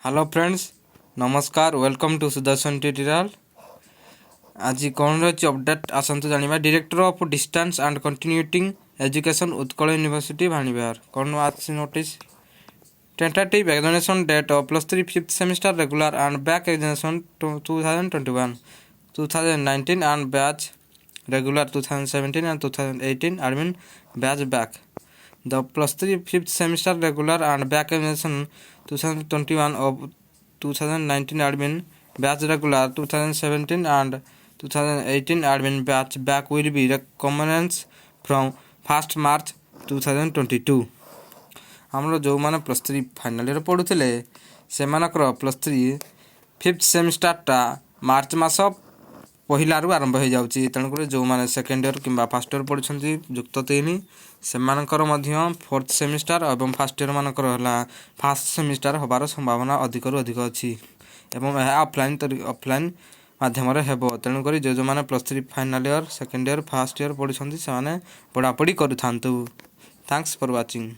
Hello friends नमस्कार welcome to Sudarshan tutorial. आज कौन रही अपडेट आसतु जाना director of distance and continuing education Utkal university Vanivihar कौन आज notice tentative examination date of +3 5th semester regular and back examination 2021 2019 and batch regular 2017 and 2018 admin batch back. The +3 5th semester regular and back examination 2021 of 2019 admin batch regular 2017 and 2018 admin batch back will be recommenced from 1st March 2022. हमरो जो माने +3 final year पढुथिले से मानकर +3 5th semester टा मार्च मास पहिलारू आरंभ हो जाउची। तेणुक जो मैंने सेकेंड ईयर कि फास्ट ईयर पढ़ुंट युक्त 3 से 4th सेमिस्टर और फास्ट ईयर मानकर फर्स्ट सेमिस्टर हबार संभावना अधिक अधिक अच्छी एवं ऑफलाइन माध्यम हेब। तेणुक जो मैंने +3 final year second year first year पढ़ुंट से पढ़ापढ़ी करूँ। Thanks for watching.